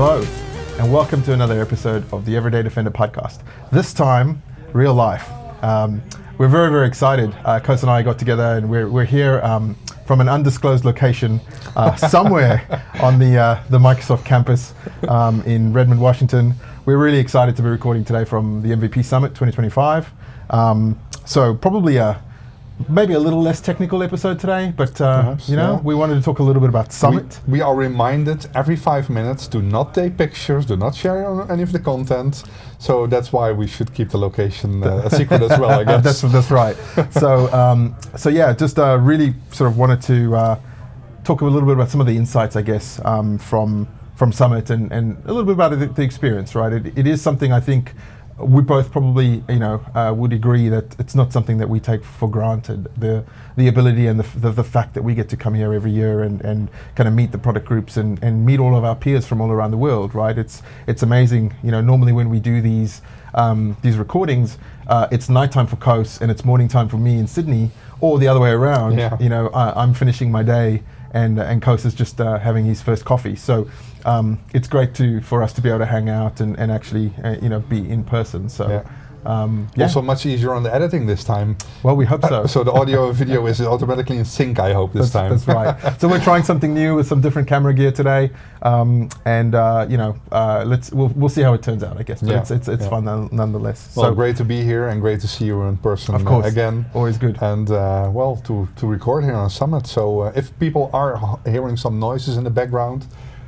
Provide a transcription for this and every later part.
Hello, and welcome to another episode of the Everyday Defender podcast. This time, real life. We're very, very excited. Koos and I got together, and we're here from an undisclosed location somewhere on the Microsoft campus in Redmond, Washington. We're really excited to be recording today from the MVP Summit 2025. So probably maybe a little less technical episode today, but Perhaps, we wanted to talk a little bit about Summit. We are reminded every 5 minutes, do not take pictures, do not share any of the content. So that's why we should keep the location a secret as well, I guess. That's right. So yeah, just really sort of wanted to talk a little bit about some of the insights, I guess, from Summit and a little bit about the experience, right? It is something I think we both probably, would agree that it's not something that we take for granted. The ability and the fact that we get to come here every year and kind of meet the product groups and meet all of our peers from all around the world, right? It's amazing. Normally when we do these recordings, it's nighttime for Koos and it's morning time for me in Sydney, or the other way around. Yeah. I'm finishing my day and Koos is just having his first coffee. So it's great for us to be able to hang out and actually be in person. So yeah. Also much easier on the editing this time. Well, we hope so. So the audio and video is automatically in sync, I hope, this time. That's right. So we're trying something new with some different camera gear today, we'll see how it turns out, I guess. But it's fun nonetheless. Well, so great to be here and great to see you in person. Of course, again. Always good. And to record here on Summit. So if people are hearing some noises in the background,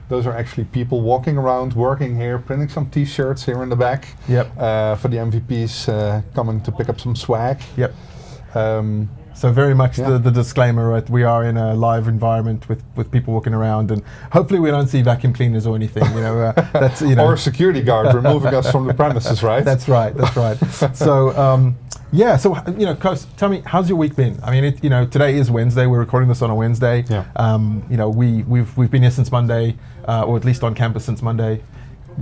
those are actually people walking around, working here, printing some T-shirts here in the back. Yep. For the MVPs coming to pick up some swag. Yep. So very much the disclaimer, right? We are in a live environment with people walking around, and hopefully we don't see vacuum cleaners or anything. That's or a security guard removing us from the premises, right? That's right. So. Koos, tell me, how's your week been? I mean, today is Wednesday. We're recording this on a Wednesday. Yeah. We've been here since Monday, or at least on campus since Monday.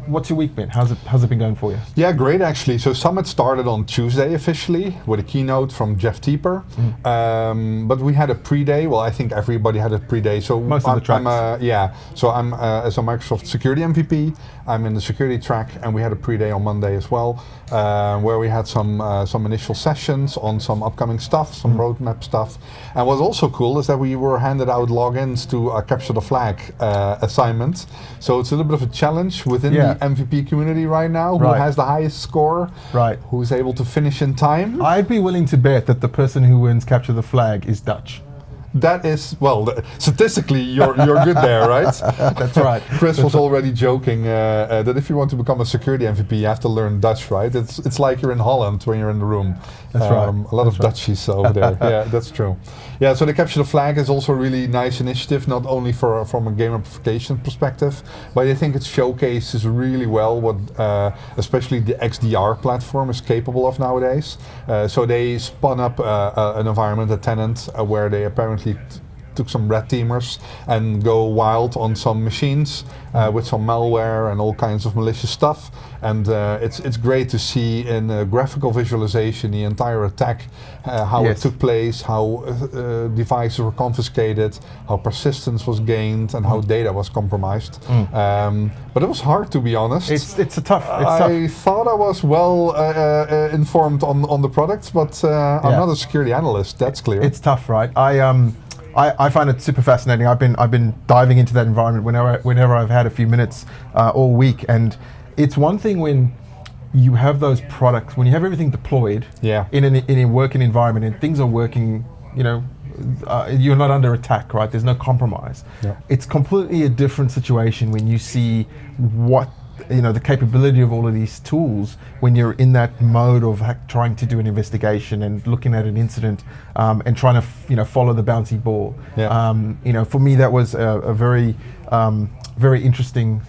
What's your week been? How's it been going for you? Yeah, great actually. So Summit started on Tuesday officially with a keynote from Jeff Teeper. But we had a pre-day. Well, I think everybody had a pre-day. So most of the tracks. I'm as a Microsoft security MVP. I'm in the security track, and we had a pre-day on Monday as well, where we had some initial sessions on some upcoming stuff, some roadmap stuff. And what's also cool is that we were handed out logins to a capture the flag assignment. So it's a little bit of a challenge within the MVP community right now. Who has the highest score? Right. Who's able to finish in time? I'd be willing to bet that the person who wins capture the flag is Dutch. That is, statistically you're good there, right? That's right. Chris was already joking that if you want to become a security MVP, you have to learn Dutch, right? It's like you're in Holland when you're in the room. That's right. A lot of Dutchies over there. Yeah, that's true. Yeah, so the Capture the Flag is also a really nice initiative, not only from a gamification perspective, but I think it showcases really well what especially the XDR platform is capable of nowadays. So they spun up an environment, a tenant, where they apparently took some red teamers and go wild on some machines with some malware and all kinds of malicious stuff. And it's great to see in graphical visualization the entire attack, how it took place, how devices were confiscated, how persistence was gained, and how data was compromised. But it was hard, to be honest. It's tough. I thought I was well informed on the products, but I'm not a security analyst. That's clear. It's tough, right? I find it super fascinating. I've been diving into that environment whenever I've had a few minutes all week, and it's one thing when you have those products, when you have everything deployed in a working environment and things are working, you're not under attack, right? There's no compromise. Yeah. It's completely a different situation when you see what the capability of all of these tools when you're in that mode of trying to do an investigation and looking at an incident and trying to follow the bouncy ball. Yeah. For me that was a very very interesting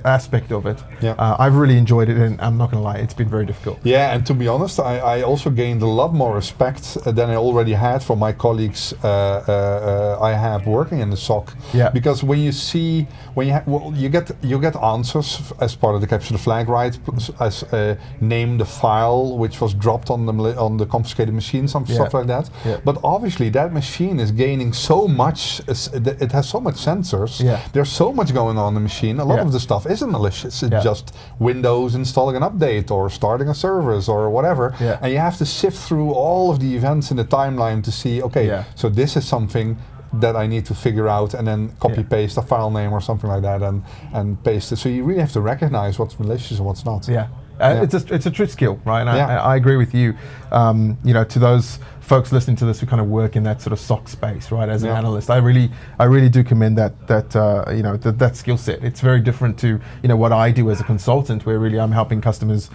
aspect of it. Yeah. I've really enjoyed it, and I'm not going to lie, it's been very difficult. Yeah, and to be honest, I also gained a lot more respect than I already had for my colleagues I have working in the SOC. Yeah. Because when you get answers as part of the capture the flag, right? As name the file which was dropped on the confiscated machine, some stuff like that. Yeah. But obviously that machine is gaining so much. It has so much sensors. Yeah. There's so much going on in the machine. A lot of the stuff isn't malicious. It's just Windows installing an update or starting a service or whatever. Yeah. And you have to sift through all of the events in the timeline to see, okay, so this is something that I need to figure out, and then copy paste a file name or something like that and paste it. So you really have to recognize what's malicious and what's not. It's a true skill, right? And I agree with you. You know, to those folks listening to this who kind of work in that sort of SOC space, right? As an analyst, I really do commend that skill set. It's very different to what I do as a consultant, where really I'm helping customers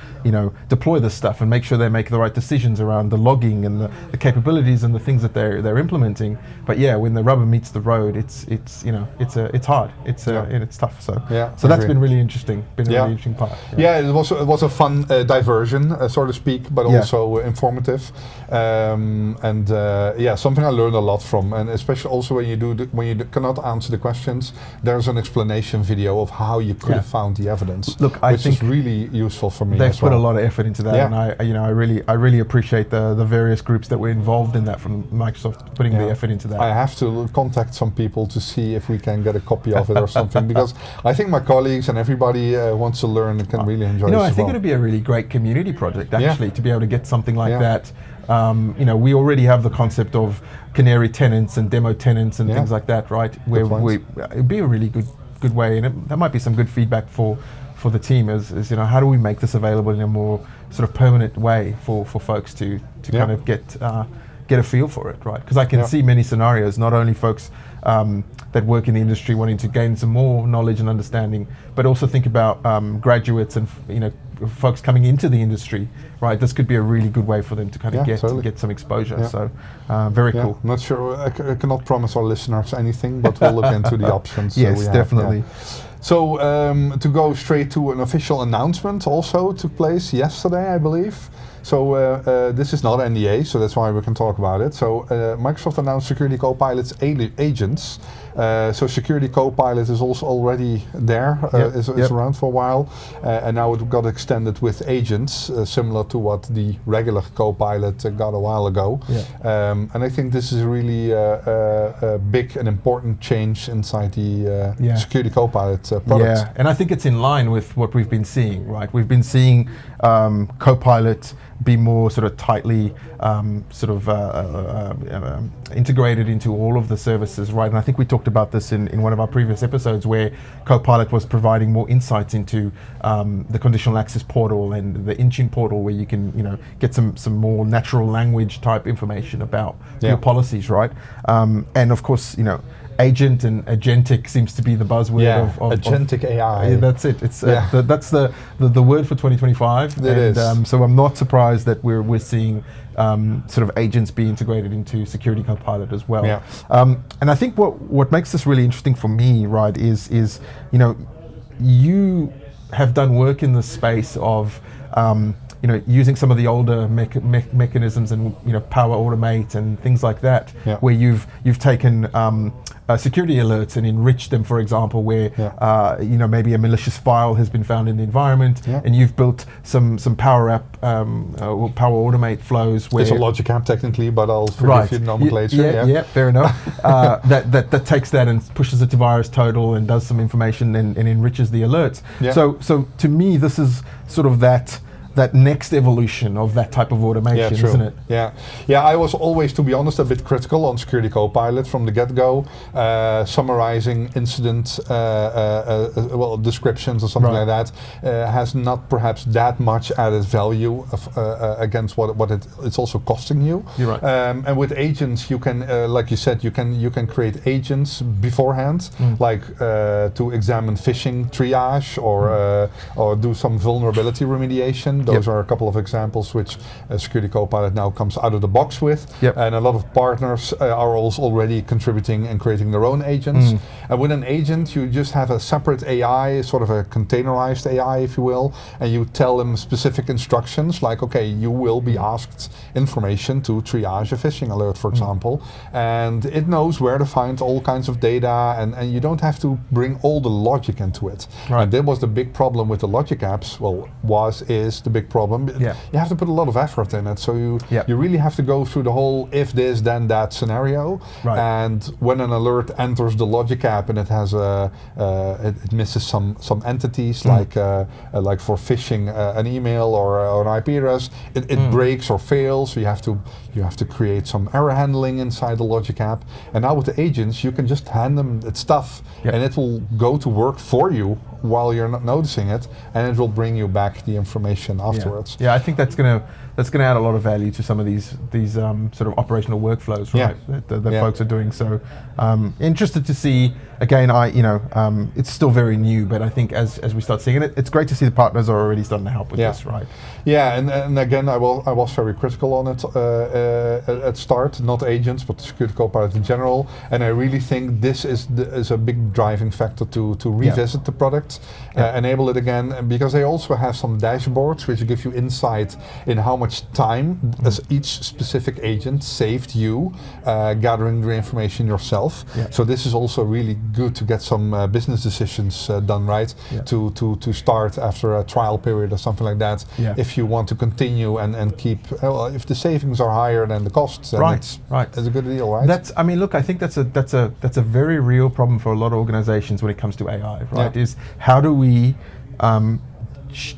deploy this stuff and make sure they make the right decisions around the logging and the capabilities and the things that they're implementing. But when the rubber meets the road, it's hard. It's tough. So that's been really interesting. Been a really interesting part. It was a fun diversion, so to speak, but also informative. Something I learned a lot from, and especially also when you cannot answer the questions, there's an explanation video of how you could have found the evidence. Look, I think is really useful for me. They've put a lot of effort into that, and I really appreciate the various groups that were involved in that from Microsoft putting the effort into that. I have to contact some people to see if we can get a copy of it or something, because I think my colleagues and everybody wants to learn and can really enjoy it. I think it would be a really great community project actually to be able to get something like that. We already have the concept of canary tenants and demo tenants and things like that, right? It'd be a really good way, and that might be some good feedback for the team. Is how do we make this available in a more sort of permanent way for folks to kind of get a feel for it, right? Because I can see many scenarios, not only folks that work in the industry wanting to gain some more knowledge and understanding, but also think about graduates and folks coming into the industry, right? This could be a really good way for them to kind of get some exposure. So very cool. I'm not sure, I cannot promise our listeners anything, but we'll look into the options. Yes, definitely. So to go straight to an official announcement also took place yesterday, I believe. So this is not NDA, so that's why we can talk about it. So Microsoft announced Security Copilot's agents. So Security Copilot is also already there, is around for a while, and now it got extended with agents, similar to what the regular Copilot got a while ago. And I think this is really a big and important change inside the Security Copilot product. Yeah, and I think it's in line with what we've been seeing, right? We've been seeing Copilot be more sort of tightly integrated into all of the services, right? And I think we talked about this in one of our previous episodes, where Copilot was providing more insights into the conditional access portal and the Intune portal, where you can get some more natural language type information about your policies, right? And of course, agent and agentic seems to be the buzzword of agentic AI. That's it. It's that's the word for 2025. It is. So I'm not surprised that we're seeing sort of agents be integrated into Security Copilot as well. And I think what makes this really interesting for me, right, is you have done work in the space of using some of the older mechanisms and Power Automate and things like that, where you've taken security alerts and enriched them, for example, where maybe a malicious file has been found in the environment, and you've built some Power App or Power Automate flows. Where it's a logic app technically, but I'll forgive you the nomenclature. Fair enough. that takes that and pushes it to virus total and does some information and enriches the alerts. So to me, this is sort of that next evolution of that type of automation, isn't it? I was always, to be honest, a bit critical on Security Copilot from the get-go, summarizing incident descriptions or something like that has not perhaps that much added value against what it's also costing you. You're right. And with agents, you can, like you said, you can create agents beforehand, like to examine phishing triage or do some vulnerability remediation. Those are a couple of examples which Security Copilot now comes out of the box with. And a lot of partners are also already contributing and creating their own agents. And with an agent, you just have a separate AI, sort of a containerized AI, if you will, and you tell them specific instructions, like, okay, you will be asked information to triage a phishing alert, for example, and it knows where to find all kinds of data, and you don't have to bring all the logic into it. And that was the big problem with the logic apps, is the big problem. Yeah. You have to put a lot of effort in it. So you really have to go through the whole if this then that scenario. Right. And when an alert enters the logic app and it has it misses some entities like for phishing an email or an IP address, it breaks or fails. So you have to create some error handling inside the logic app. And now with the agents, you can just hand them its stuff, and it will go to work for you while you're not noticing it, and it will bring you back the information afterwards. Yeah, I think that's gonna add a lot of value to some of these sort of operational workflows, right? That folks are doing. So interested to see. Again, it's still very new, but I think as we start seeing it, it's great to see the partners are already starting to help with this, right? Yeah, and again, I was very critical on it at start, not agents, but the security copilot in general. And I really think this is a big driving factor to revisit the product, enable it again, because they also have some dashboards which give you insight in how much time as each specific agent saved you gathering the information yourself. So this is also really good to get some business decisions done right, to start after a trial period or something like that. If you want to continue and keep, if the savings are higher than the costs, then it's a good deal, right? I think that's a very real problem for a lot of organizations when it comes to AI, right? Is how do we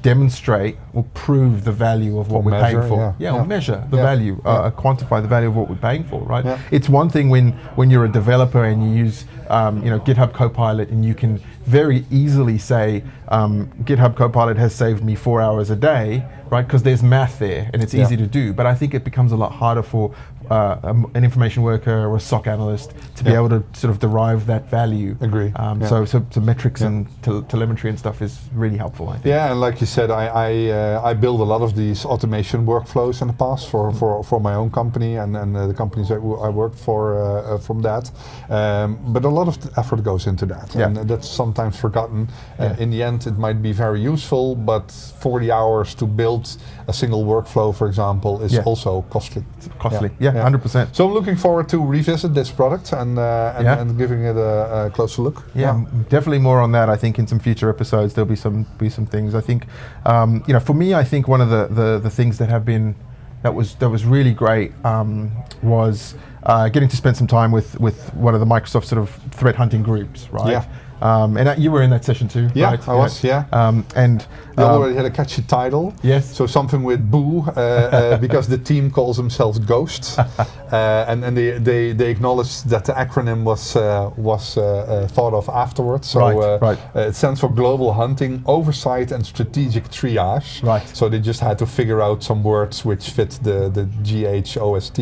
demonstrate or prove the value of what we're paying for? Or measure the value, quantify the value of what we're paying for, right? It's one thing when you're a developer and you use GitHub Copilot, and you can very easily say GitHub Copilot has saved me 4 hours a day, right? Because there's math there and it's easy to do. But I think it becomes a lot harder for an information worker or a SOC analyst to be able to sort of derive that value. Agree. So metrics and telemetry and stuff is really helpful, I think. Yeah, and like you said, I build a lot of these automation workflows in the past for my own company and the companies that I worked for from that. But a lot of effort goes into that, and that's sometimes forgotten. In the end, it might be very useful, but 40 hours to build a single workflow, for example, is also costly. It's costly, 100%. So I'm looking forward to revisit this product and giving it a closer look. Definitely more on that. I think in some future episodes there'll be some things. I think for me, I think one of the things that was really great was getting to spend some time with one of the Microsoft sort of threat hunting groups, right? And you were in that session too, right? I was, And they already had a catchy title. Yes. So something with Boo, because the team calls themselves Ghosts, and they acknowledged that the acronym was thought of afterwards. So it stands for Global Hunting Oversight and Strategic Triage. Right. So they just had to figure out some words which fit the GHOST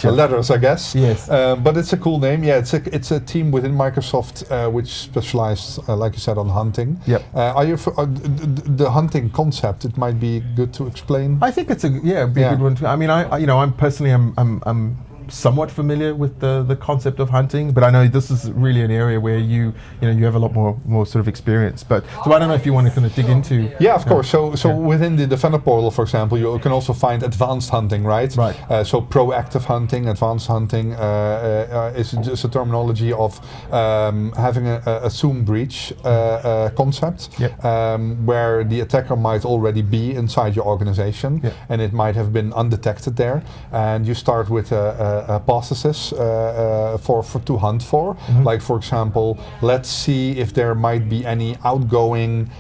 letters, I guess. Yes. But it's a cool name. Yeah, it's a team within Microsoft which specializes, like you said, on hunting. Are you the hunting concept? It might be good to explain. I think it's a good one. I mean, I'm personally I'm somewhat familiar with the concept of hunting, but I know this is really an area where you have a lot more sort of experience. But so I don't know if you want to kind of dig into. Yeah, of course. So within the Defender portal, for example, you can also find advanced hunting, right? Right. So proactive hunting, advanced hunting is just a terminology of having a assume breach concept, where the attacker might already be inside your organization, and it might have been undetected there, and you start with hypothesis to hunt for. Like, for example, let's see if there might be any outgoing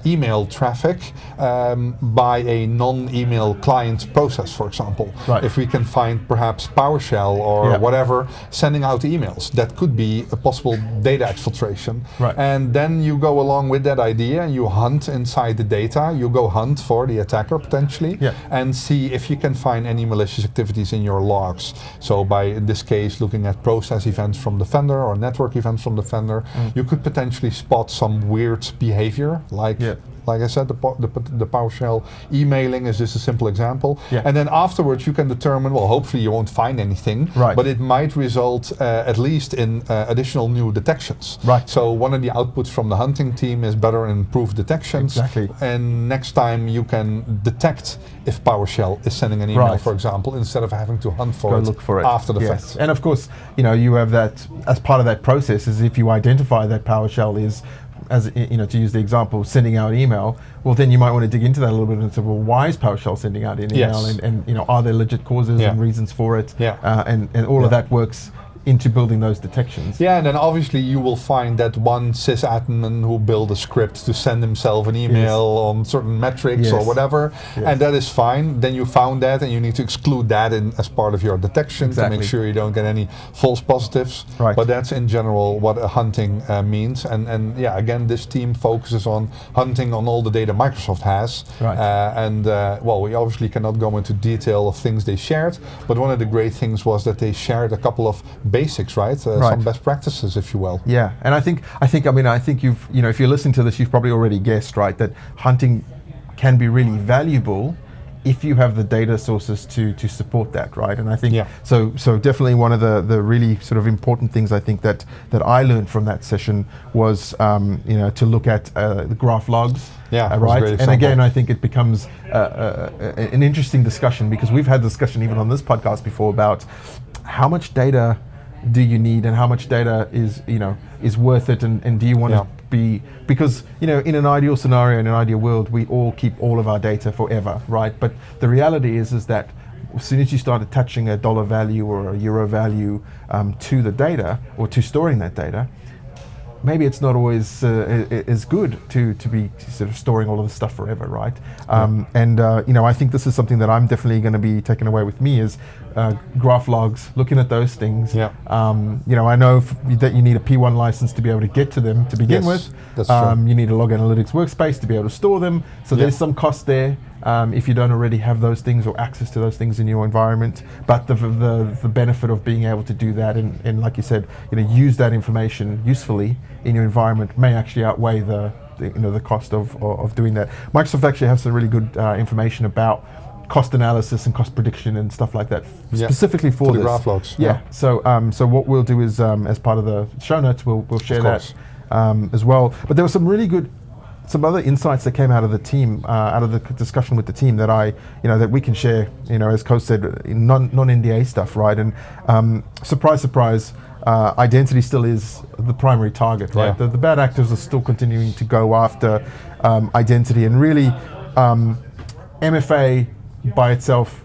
email traffic by a non-email client process, for example. If we can find perhaps PowerShell or whatever sending out emails, that could be a possible data exfiltration. And then you go along with that idea and you hunt inside the data. You go hunt for the attacker potentially and see if you can find any malicious activities in your logs. So by, in this case, looking at process events from Defender or network events from Defender, you could potentially spot some weird behavior, like I said, the PowerShell emailing is just a simple example. And then afterwards you can determine, well, hopefully you won't find anything, but it might result at least in additional new detections. So one of the outputs from the hunting team is better and improved detections. And next time you can detect if PowerShell is sending an email, for example, instead of having to hunt for look for it after the fact. And of course, you have that as part of that process is if you identify that PowerShell is as to use the example, sending out email, well, then you might want to dig into that a little bit and say, well, why is PowerShell sending out an email, and are there legit causes and reasons for it, and all of that works into building those detections. Yeah, and then obviously you will find that one sysadmin who built a script to send himself an email on certain metrics or whatever, and that is fine. Then you found that, and you need to exclude that as part of your detection to make sure you don't get any false positives. Right. But that's in general what a hunting means. And yeah, again, this team focuses on hunting on all the data Microsoft has. Right. Well, we obviously cannot go into detail of things they shared, but one of the great things was that they shared a couple of basics, right? Some best practices, if you will. Yeah, and I think you've, if you're listening to this, you've probably already guessed, right, that hunting can be really valuable if you have the data sources to support that, right? And I think so definitely one of the really sort of important things I think that I learned from that session was to look at the graph logs. Yeah, right. And again, I think it becomes an interesting discussion, because we've had discussion even on this podcast before about how much data do you need and how much data is worth it, and do you want to be, because in an ideal scenario, in an ideal world, we all keep all of our data forever, right? But the reality is that as soon as you start attaching a dollar value or a euro value to the data, or to storing that data, maybe it's not always as good to be sort of storing all of this stuff forever, right? I think this is something that I'm definitely going to be taking away with me, is graph logs, looking at those things. I know that you need a P1 license to be able to get to them to begin with. That's true. You need a log analytics workspace to be able to store them. So there's some cost there. If you don't already have those things or access to those things in your environment, but the benefit of being able to do that and like you said, use that information usefully in your environment may actually outweigh the cost of doing that. Microsoft actually has some really good information about cost analysis and cost prediction and stuff like that, specifically for the graph logs. So what we'll do is, as part of the show notes, we'll share that as well. But there was some other insights that came out of the team, out of the discussion with the team that that we can share, as Koos said, non-NDA stuff, right? And surprise, surprise, identity still is the primary target, right? The bad actors are still continuing to go after identity, and really MFA by itself,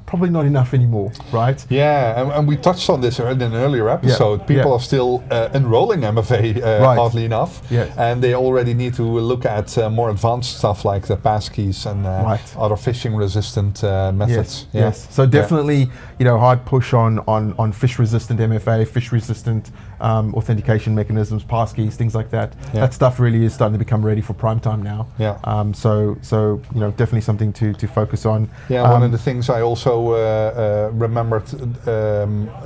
probably not enough anymore, right? Yeah, and we touched on this in an earlier episode. People are still enrolling MFA, oddly enough, and they already need to look at more advanced stuff like the passkeys and other phishing-resistant methods. Yes. So definitely, hard push on phish-resistant MFA, phish-resistant authentication mechanisms, passkeys, things like that. That stuff really is starting to become ready for prime time now. So definitely something to focus on. One of the things I also remembered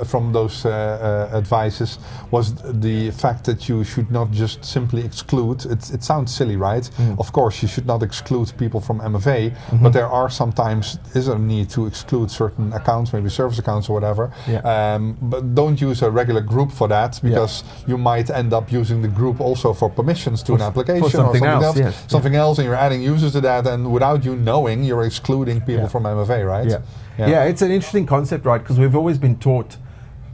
from those advices was the fact that you should not just simply exclude. It sounds silly, right? Of course, you should not exclude people from MFA, but there are sometimes is a need to exclude certain accounts, maybe service accounts or whatever. But don't use a regular group for that, because you might end up using the group also for permissions to an application or something else, and you're adding users to that, and without you knowing, you're excluding people from MFA, right? Yeah, it's an interesting concept, right? Because we've always been taught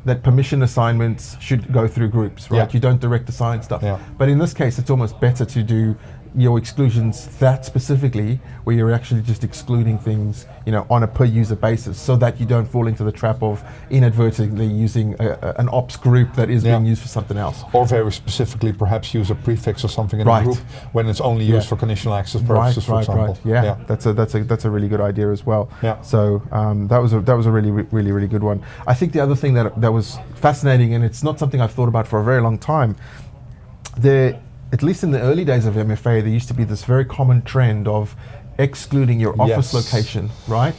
that permission assignments should go through groups, right? You don't direct assign stuff. But in this case, it's almost better to do your exclusions that specifically, where you're actually just excluding things, on a per user basis, so that you don't fall into the trap of inadvertently using an ops group that is being used for something else. Or very specifically, perhaps use a prefix or something in a group when it's only used for conditional access purposes, for example. That's a really good idea as well. So that was a really good one. I think the other thing that was fascinating, and it's not something I've thought about for a very long time, at least in the early days of MFA, there used to be this very common trend of excluding your office location, right?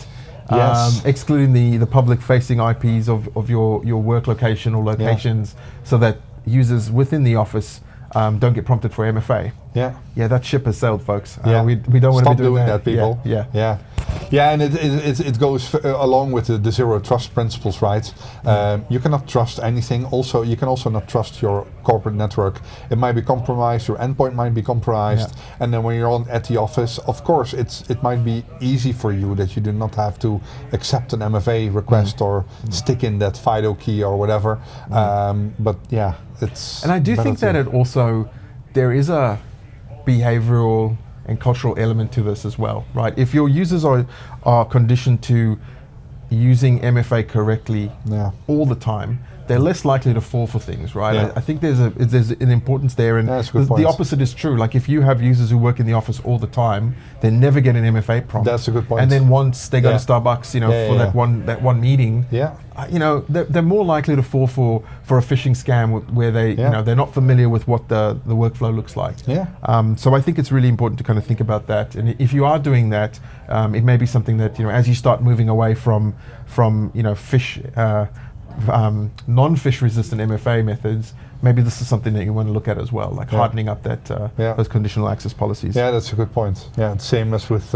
Excluding the public-facing IPs of your work location or locations, so that users within the office don't get prompted for MFA. That ship has sailed, folks. We don't want to be doing that, people. And it goes along with the zero trust principles, right? You cannot trust anything. Also, you can also not trust your corporate network. It might be compromised. Your endpoint might be compromised. And then when you're at the office, of course, it might be easy for you that you do not have to accept an MFA request or stick in that FIDO key or whatever. But it's. And I do think that it also there is a behavioral and cultural element to this as well, right? If your users are conditioned to using MFA correctly all the time, they're less likely to fall for things, right? Yeah. I think there's an importance there, and that's a good point. the opposite is true. Like if you have users who work in the office all the time, they never get an MFA prompt. That's a good point. And then once they go to Starbucks, for that one meeting, they're more likely to fall for a phishing scam where they they're not familiar with what the workflow looks like. So I think it's really important to kind of think about that. And if you are doing that, it may be something that as you start moving away from fish. Non-fish resistant MFA methods, maybe this is something that you want to look at as well, like hardening up that those conditional access policies. Yeah, that's a good point. Yeah, it's same as with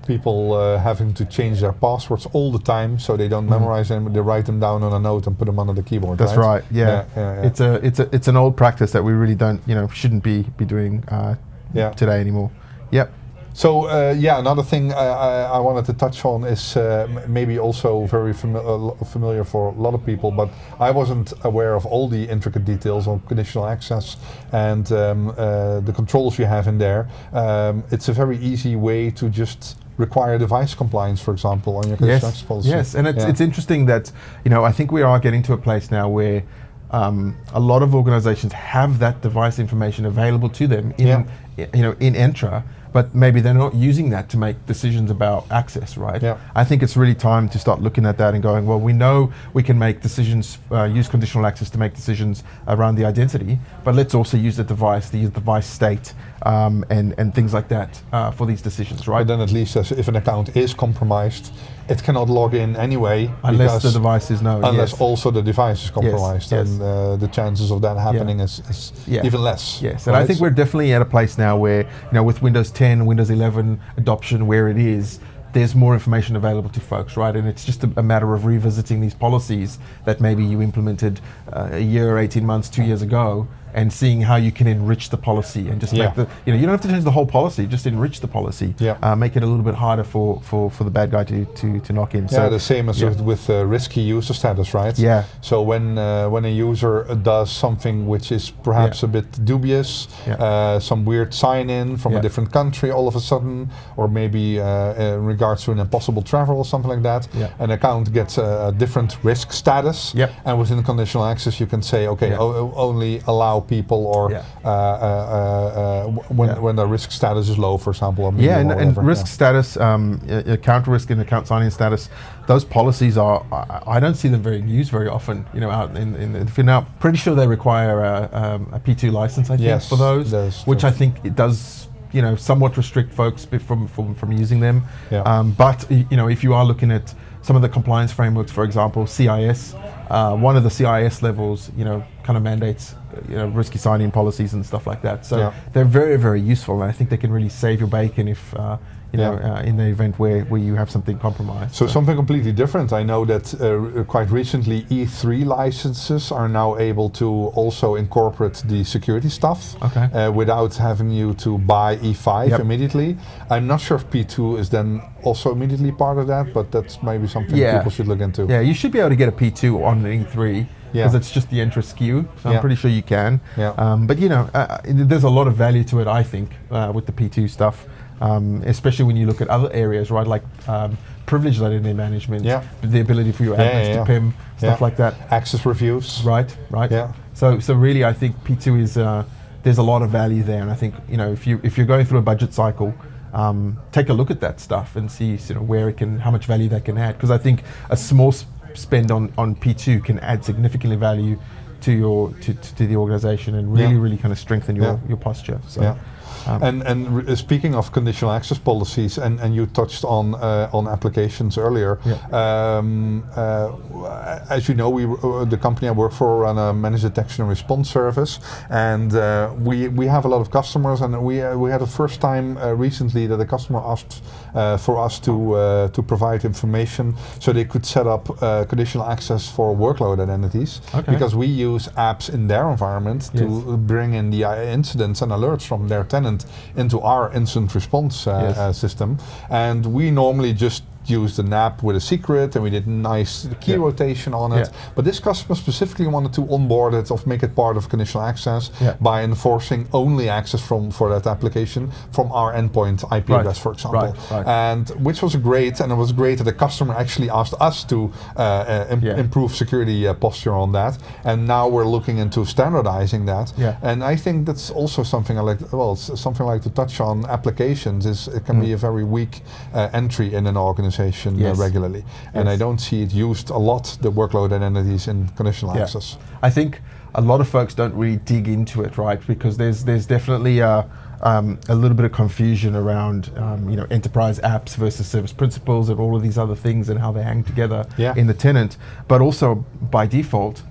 people having to change their passwords all the time, so they don't memorize them. They write them down on a note and put them under the keyboard. That's right. Yeah. It's an old practice that we really don't shouldn't be doing today anymore. Yep. So another thing I wanted to touch on is maybe also very familiar for a lot of people, but I wasn't aware of all the intricate details on conditional access and the controls you have in there. It's a very easy way to just require device compliance, for example, on your conditional access policy. Yes, and it's interesting that I think we are getting to a place now where a lot of organizations have that device information available to them in Entra, but maybe they're not using that to make decisions about access, right? I think it's really time to start looking at that and going, well, we know we can make decisions, use conditional access to make decisions around the identity, but let's also use the device state, and things like that for these decisions, right? But then at least if an account is compromised, it cannot log in anyway. Unless the device is known. Unless also the device is compromised, and the chances of that happening is even less. Yes, and I think we're definitely at a place now where, with Windows 10, Windows 11 adoption where it is, there's more information available to folks, right? And it's just a matter of revisiting these policies that maybe you implemented a year, 18 months, 2 years ago, and seeing how you can enrich the policy and just make you don't have to change the whole policy, just enrich the policy, make it a little bit harder for the bad guy to knock in. So the same as with risky user status, right? So when a user does something which is perhaps a bit dubious, some weird sign-in from a different country all of a sudden, or maybe in regards to an impossible travel or something like that, an account gets a different risk status, and within conditional access you can say, okay, only allow people, or when the risk status is low, for example. Or and risk status, account risk and account signing status, those policies I don't see them used very often. Out in now, pretty sure they require a P2 license, I think, for those, which I think it does. Somewhat restrict folks from using them. But if you are looking at some of the compliance frameworks, for example, CIS, one of the CIS levels, kind of mandates, risky sign-in policies and stuff like that. So they're very, very useful, and I think they can really save your bacon if, in the event where you have something compromised. So something completely different. I know that quite recently E3 licenses are now able to also incorporate the security stuff without having you to buy E5 immediately. I'm not sure if P2 is then also immediately part of that, but that's maybe something people should look into. Yeah, you should be able to get a P2 on an E3 because it's just the Entra SKU, so I'm pretty sure you can. But there's a lot of value to it, I think, with the P2 stuff. Especially when you look at other areas, right, like privileged identity management, the ability for your admins to PIM, stuff like that. Access reviews. Right. So really, I think P2 is there's a lot of value there, and I think if you're going through a budget cycle, take a look at that stuff and see where how much value that can add. Because I think a small spend on P2 can add significantly value to the organization and really kind of strengthen your posture. So. And speaking of conditional access policies, and you touched on applications earlier. As you know, the company I work for run a managed detection and response service, and we have a lot of customers, and we had a first time recently that a customer asked for us to provide information so they could set up conditional access for workload identities, because we use apps in their environment to bring in the incidents and alerts from their tenant into our incident response system, and we normally just used an app with a secret, and we did nice key rotation on it. But this customer specifically wanted to onboard it, or make it part of conditional access by enforcing only access for that application from our endpoint IP address, for example. And which was great, and it was great that the customer actually asked us to improve security posture on that. And now we're looking into standardizing that. And I think that's also something I like. Well, it's something I like to touch on. Applications it can be a very weak entry in an organization regularly, and I don't see it used a lot, the workload identities in conditional access. I think a lot of folks don't really dig into it, right? Because there's definitely a little bit of confusion around enterprise apps versus service principals and all of these other things and how they hang together in the tenant. But also by default,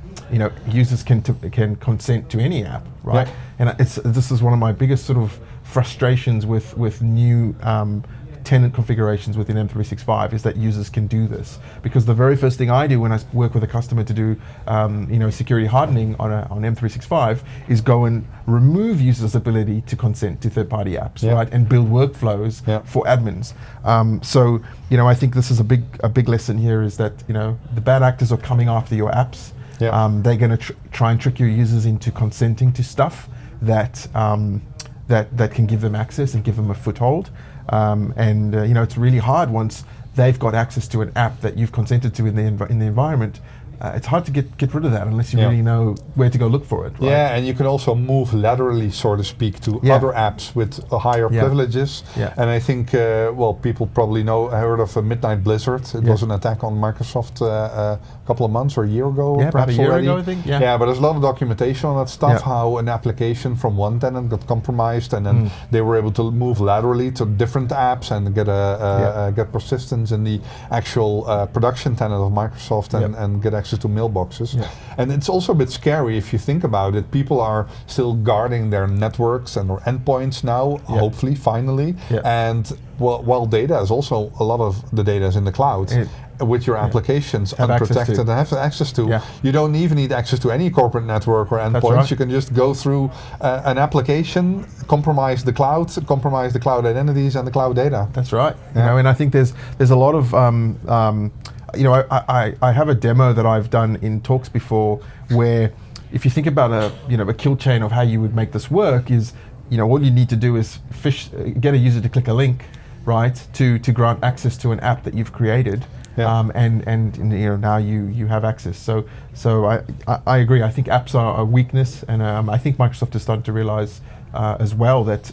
users can consent to any app, right? And this is one of my biggest sort of frustrations with new tenant configurations within M365 is that users can do this, because the very first thing I do when I work with a customer to do security hardening on M365 is go and remove users' ability to consent to third-party apps, right, and build workflows for admins. So I think this is a big lesson here, is that the bad actors are coming after your apps. They're going to try and trick your users into consenting to stuff that can give them access and give them a foothold. It's really hard once they've got access to an app that you've consented to in the environment. It's hard to get rid of that unless you really know where to go look for it. Right? Yeah, and you can also move laterally, so to speak, to other apps with higher privileges. And I think, people probably heard of a Midnight Blizzard. It was an attack on Microsoft a couple of months or a year ago, perhaps about a year already. ago, I think. Yeah, but there's a lot of documentation on that stuff, how an application from one tenant got compromised, and then they were able to move laterally to different apps and get persistence in the actual production tenant of Microsoft and get access to mailboxes. And it's also a bit scary if you think about it. People are still guarding their networks and their endpoints now, hopefully, finally. And while data is also, a lot of the data is in the cloud. With your applications unprotected and have access to. You don't even need access to any corporate network or endpoints. You can just go through an application, compromise the cloud identities and the cloud data. That's right. And I think there's a lot of I have a demo that I've done in talks before, where if you think about a kill chain of how you would make this work is, all you need to do is get a user to click a link, right, to grant access to an app that you've created. And now you have access. So I agree. I think apps are a weakness, and I think Microsoft has started to realize as well that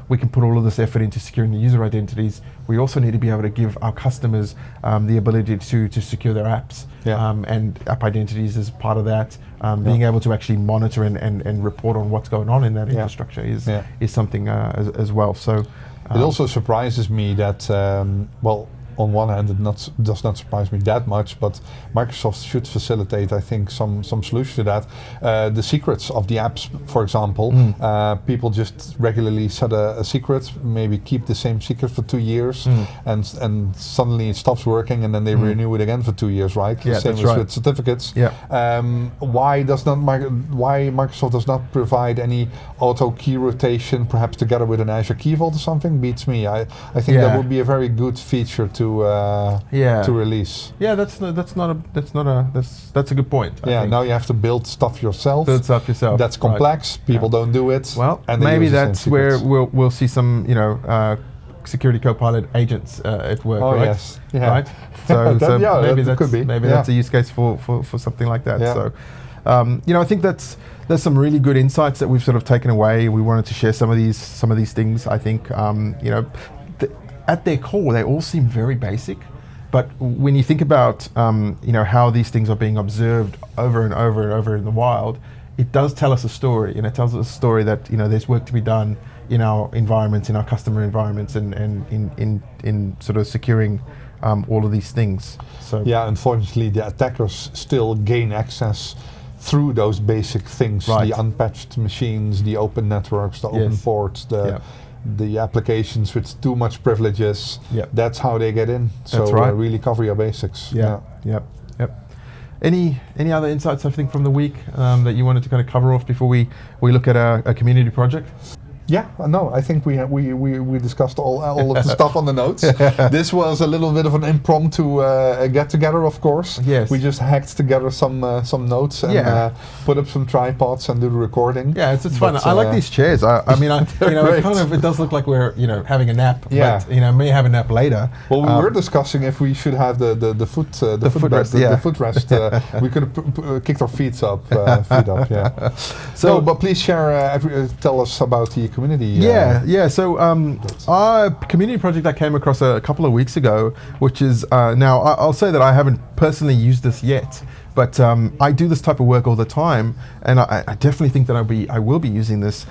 we can put all of this effort into securing the user identities. We also need to be able to give our customers the ability to secure their apps, and app identities is part of that. Being able to actually monitor and report on what's going on in that infrastructure is something as well. So it also surprises me that on one hand, it does not surprise me that much, but Microsoft should facilitate, I think, some solution to that. The secrets of the apps, for example, people just regularly set a secret, maybe keep the same secret for 2 years, and suddenly it stops working, and then they renew it again for 2 years, right? Same as with certificates. Why Microsoft does not provide any auto key rotation, perhaps together with an Azure Key Vault or something, beats me. I think that would be a very good feature to release. That's a good point. Now you have to build stuff yourself. That's complex. People don't do it. Well, and maybe that's where we'll see some security copilot agents at work. Right? Right. So maybe that could be. Maybe that's a use case for something like that. So I think there's some really good insights that we've sort of taken away. We wanted to share some of these things. I think at their core, they all seem very basic, but when you think about how these things are being observed over and over and over in the wild, it does tell us a story, and it tells us a story that there's work to be done in our environments, in our customer environments, and in sort of securing all of these things. So unfortunately, the attackers still gain access through those basic things: the unpatched machines, the open networks, the open ports, the applications with too much privileges. That's how they get in. So really cover your basics. Any other insights, I think, from the week that you wanted to kind of cover off before we look at a community project? Yeah, no, I think we discussed all of the stuff on the notes. This was a little bit of an impromptu get together, of course. Yes. We just hacked together some notes and put up some tripods and do the recording. Yeah, it's fun. I like these chairs. I mean, it does look like we're having a nap. Yeah. But may have a nap later. Well, we were discussing if we should have the footrest. We could have kicked our feet up. Yeah. So, but please share. Tell us about the community. So our community project I came across a couple of weeks ago, which is now I'll say that I haven't personally used this yet, but I do this type of work all the time, and I definitely think that I will be using this.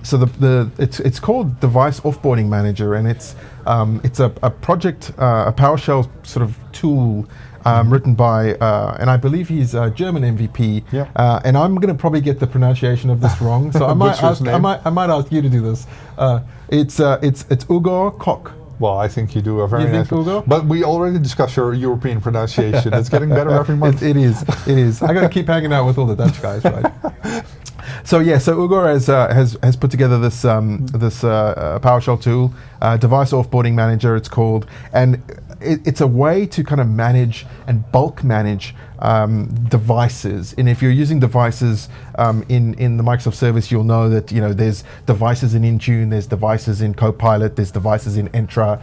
So it's called Device Offboarding Manager, and it's a project, a PowerShell sort of tool. Written by, and I believe he's a German MVP, and I'm going to probably get the pronunciation of this wrong, so I might ask you to do this. It's Ugo Koch. Well, I think you do a very nice Ugo? But we already discussed your European pronunciation. It's getting better every month. It is. I got to keep hanging out with all the Dutch guys, right? So Ugo has put together this PowerShell tool, Device Offboarding Manager it's called, and it's a way to kind of manage and bulk manage devices. And if you're using devices in the Microsoft service, you'll know that there's devices in Intune, there's devices in Copilot, there's devices in Entra.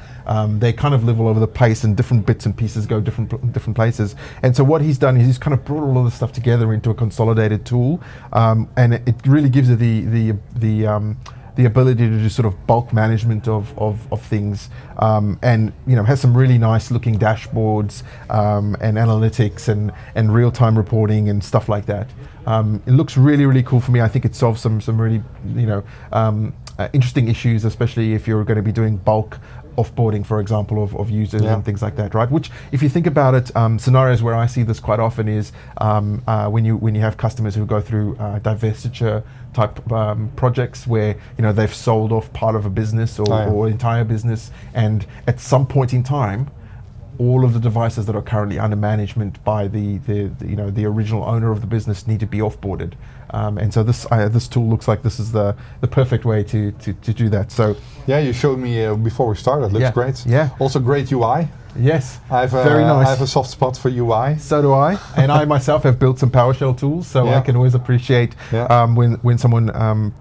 They kind of live all over the place, and different bits and pieces go different places. And so what he's done is he's kind of brought all of this stuff together into a consolidated tool, and it really gives you the ability to do sort of bulk management of things, and has some really nice looking dashboards and analytics and real-time reporting and stuff like that. It looks really, really cool for me. I think it solves some really interesting issues, especially if you're going to be doing bulk offboarding, for example, of users and things like that, right? Which, if you think about it, scenarios where I see this quite often is when you have customers who go through divestiture type projects where they've sold off part of a business or entire business, and at some point in time, all of the devices that are currently under management by the original owner of the business need to be offboarded, and so this tool looks like this is the perfect way to do that. So you showed me before we started. Looks great. Yeah. Also great UI. Yes. Very nice. I have a soft spot for UI. So do I. And I myself have built some PowerShell tools, so I can always appreciate when someone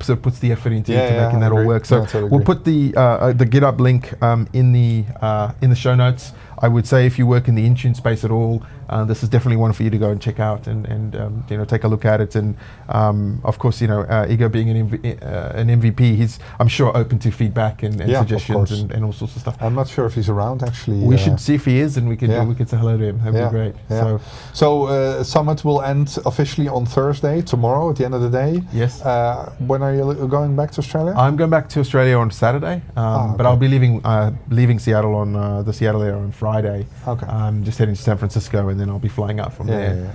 sort of puts the effort into making that all work. So we'll put the GitHub link in the show notes. I would say if you work in the Intune space at all, this is definitely one for you to go and check out and take a look at it. And of course, Igor being an MVP, I'm sure open to feedback and suggestions and all sorts of stuff. I'm not sure if he's around actually. We should see if he is, and we could say hello to him. That'd be great. Yeah. So Summit will end officially on Thursday, tomorrow at the end of the day. Yes. When are you going back to Australia? I'm going back to Australia on Saturday, but I'll be leaving Seattle on the Seattle area on Friday. Okay. Just heading to San Francisco, and then I'll be flying out from there.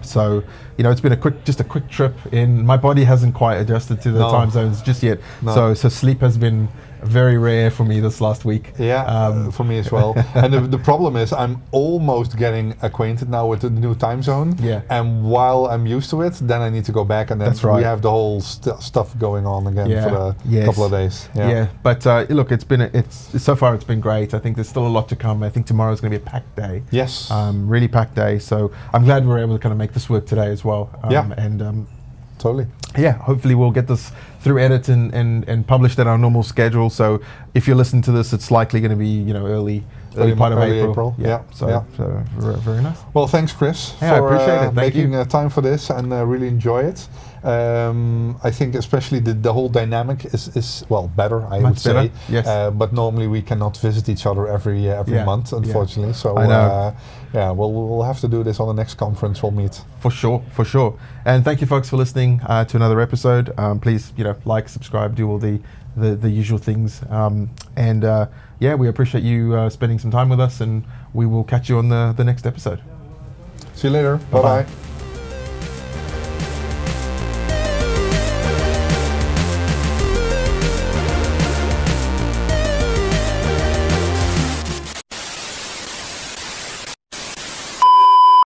So it's been a quick trip in. My body hasn't quite adjusted to the time zones just yet. So sleep has been very rare for me this last week. For me as well. And the problem is I'm almost getting acquainted now with the new time zone. And while I'm used to it, then I need to go back, and then we have the whole stuff going on again for a couple of days. But look, so far it's been great. I think there's still a lot to come. I think tomorrow's going to be a packed day. Yes. Really packed day. So I'm glad we were able to kind of make this work today as well. And totally. Hopefully we'll get this through edit and published at our normal schedule. So if you're listening to this, it's likely going to be early part of April. So very nice. Well, thanks, Chris, for I appreciate it. making time for this and really enjoy it. I think especially the whole dynamic is better, I would say. Yes. But normally we cannot visit each other every month, unfortunately. So I know. We'll have to do this on the next conference. We'll meet. For sure. And thank you, folks, for listening to another episode. Please, like, subscribe, do all the usual things. We appreciate you spending some time with us, and we will catch you on the next episode. See you later. Bye-bye.